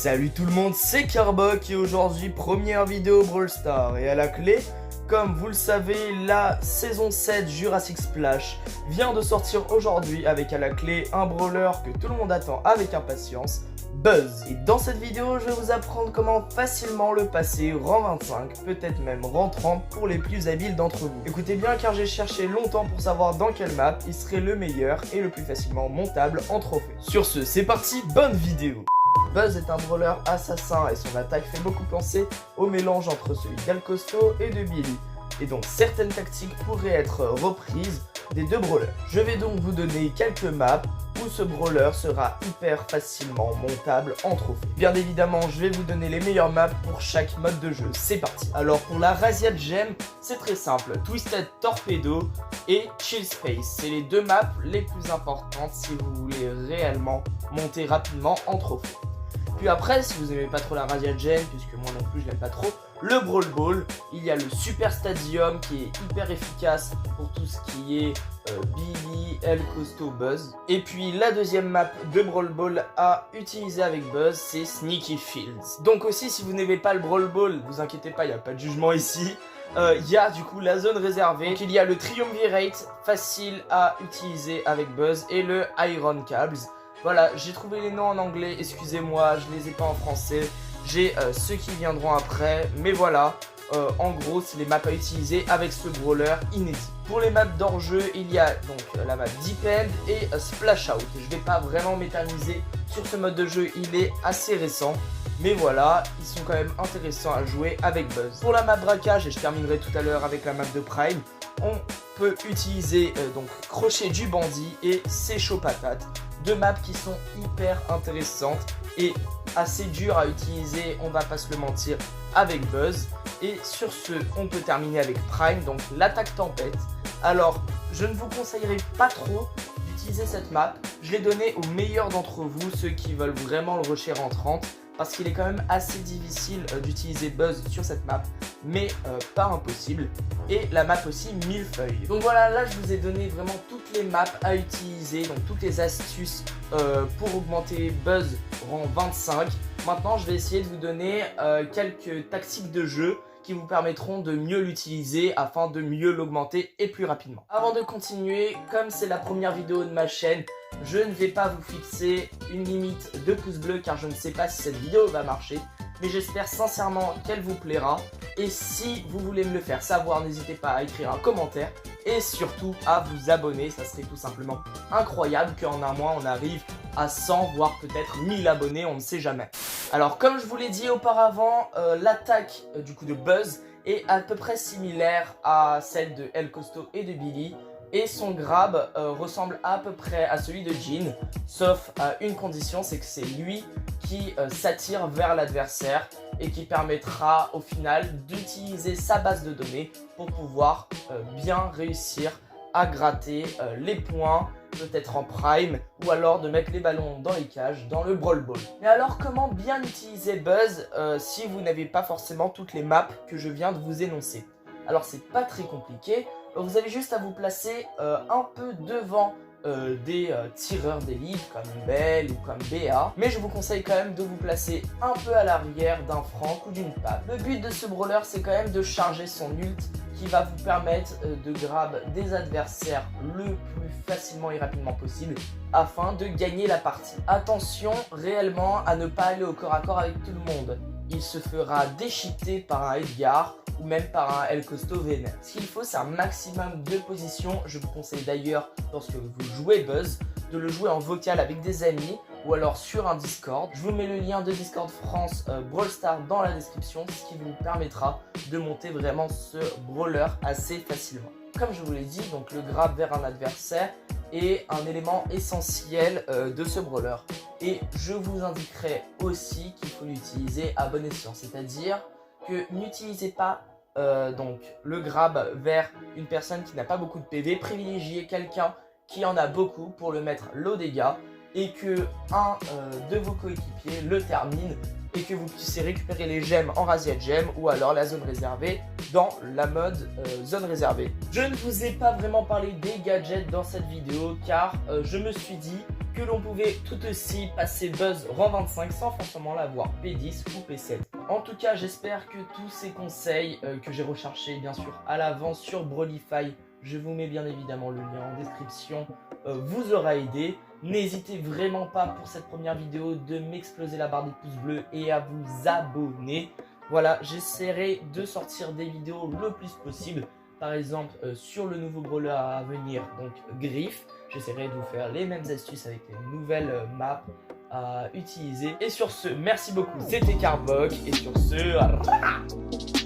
Salut tout le monde, c'est Carbok et aujourd'hui première vidéo Brawl Stars. Et à la clé, comme vous le savez, la saison 7 Jurassic Splash vient de sortir aujourd'hui avec à la clé un brawler que tout le monde attend avec impatience, Buzz. Et dans cette vidéo, je vais vous apprendre comment facilement le passer rang 25, peut-être même rang 30 pour les plus habiles d'entre vous. Écoutez bien car j'ai cherché longtemps pour savoir dans quelle map il serait le meilleur et le plus facilement montable en trophée. Sur ce, c'est parti, bonne vidéo. Buzz est un brawler assassin et son attaque fait beaucoup penser au mélange entre celui d'El Costo et de Billy. Et donc certaines tactiques pourraient être reprises des deux brawlers. Je vais donc vous donner quelques maps où ce brawler sera hyper facilement montable en trophée. Bien évidemment, je vais vous donner les meilleures maps pour chaque mode de jeu. C'est parti. Alors pour la Razia Gem, c'est très simple. Twisted Torpedo et Chill Space. C'est les deux maps les plus importantes si vous voulez réellement monter rapidement en trophée. Puis après, si vous n'aimez pas trop la Razia Gem, puisque moi non plus je l'aime pas trop, le Brawl Ball, il y a le Super Stadium qui est hyper efficace pour tout ce qui est Billy, El Costo, Buzz. Et puis la deuxième map de Brawl Ball à utiliser avec Buzz, c'est Sneaky Fields. Donc aussi, si vous n'aimez pas le Brawl Ball, vous inquiétez pas, il n'y a pas de jugement ici. Il y a du coup la zone réservée. Donc il y a le Triumvirate, facile à utiliser avec Buzz, et le Iron Cables. Voilà, j'ai trouvé les noms en anglais, excusez-moi, je les ai pas en français. J'ai ceux qui viendront après, mais voilà, en gros, c'est les maps à utiliser avec ce brawler inédit. Pour les maps d'hors-jeu, il y a donc la map Deep End et Splash Out. Je vais pas vraiment m'éterniser sur ce mode de jeu, il est assez récent. Mais voilà, ils sont quand même intéressants à jouer avec Buzz. Pour la map braquage, et je terminerai tout à l'heure avec la map de Prime, on peut utiliser donc Crochet du Bandit et C'est chaud patate. Deux maps qui sont hyper intéressantes et assez dures à utiliser, on va pas se le mentir, avec Buzz. Et sur ce, on peut terminer avec Prime, donc l'attaque tempête. Alors, je ne vous conseillerais pas trop d'utiliser cette map. Je l'ai donnée aux meilleurs d'entre vous, ceux qui veulent vraiment le rusher en 30. Parce qu'il est quand même assez difficile d'utiliser Buzz sur cette map, mais pas impossible. Et la map aussi millefeuille. Donc voilà, là je vous ai donné vraiment toutes les maps à utiliser, donc toutes les astuces pour augmenter Buzz rang 25. Maintenant je vais essayer de vous donner quelques tactiques de jeu qui vous permettront de mieux l'utiliser afin de mieux l'augmenter et plus rapidement. Avant de continuer, comme c'est la première vidéo de ma chaîne, je ne vais pas vous fixer une limite de pouces bleus car je ne sais pas si cette vidéo va marcher, mais j'espère sincèrement qu'elle vous plaira. Et si vous voulez me le faire savoir, n'hésitez pas à écrire un commentaire et surtout à vous abonner. Ça serait tout simplement incroyable qu'en un mois on arrive à 100 voire peut-être 1000 abonnés, on ne sait jamais. Alors comme je vous l'ai dit auparavant, l'attaque du coup de Buzz est à peu près similaire à celle de El Costo et de Billy. Et son grab ressemble à peu près à celui de Jean, sauf à une condition, c'est que c'est lui qui s'attire vers l'adversaire et qui permettra au final d'utiliser sa base de données pour pouvoir bien réussir à gratter les points, peut-être en prime, ou alors de mettre les ballons dans les cages, dans le Brawl Ball. Mais alors comment bien utiliser Buzz si vous n'avez pas forcément toutes les maps que je viens de vous énoncer? Alors c'est pas très compliqué, vous avez juste à vous placer un peu devant des tireurs d'élite comme Belle ou comme BA. Mais je vous conseille quand même de vous placer un peu à l'arrière d'un Frank ou d'une Pam. Le but de ce brawler c'est quand même de charger son ult qui va vous permettre de grab des adversaires le plus facilement et rapidement possible afin de gagner la partie. Attention réellement à ne pas aller au corps à corps avec tout le monde. Il se fera déchiqueter par un Edgar ou même par un El Costo vénère. Ce qu'il faut, c'est un maximum de positions. Je vous conseille d'ailleurs, lorsque vous jouez Buzz, de le jouer en vocal avec des amis ou alors sur un Discord. Je vous mets le lien de Discord France Brawl Stars dans la description, ce qui vous permettra de monter vraiment ce brawler assez facilement. Comme je vous l'ai dit, donc le grab vers un adversaire est un élément essentiel de ce brawler. Et je vous indiquerai aussi qu'il faut l'utiliser à bon escient, c'est-à-dire que n'utilisez pas donc le grab vers une personne qui n'a pas beaucoup de PV, privilégiez quelqu'un qui en a beaucoup pour le mettre low dégâts et que un de vos coéquipiers le termine et que vous puissiez récupérer les gemmes en Razia Gem ou alors la zone réservée dans la mode zone réservée. Je ne vous ai pas vraiment parlé des gadgets dans cette vidéo car je me suis dit que l'on pouvait tout aussi passer Buzz rang 25 sans forcément l'avoir P10 ou P7. En tout cas, j'espère que tous ces conseils que j'ai recherchés bien sûr à l'avance sur Brolyfy, je vous mets bien évidemment le lien en description, vous aura aidé. N'hésitez vraiment pas pour cette première vidéo de m'exploser la barre des pouces bleus et à vous abonner. Voilà, j'essaierai de sortir des vidéos le plus possible. Par exemple, sur le nouveau brawler à venir, donc Griff, j'essaierai de vous faire les mêmes astuces avec les nouvelles maps à utiliser. Et sur ce, merci beaucoup, c'était Carbok. Et sur ce,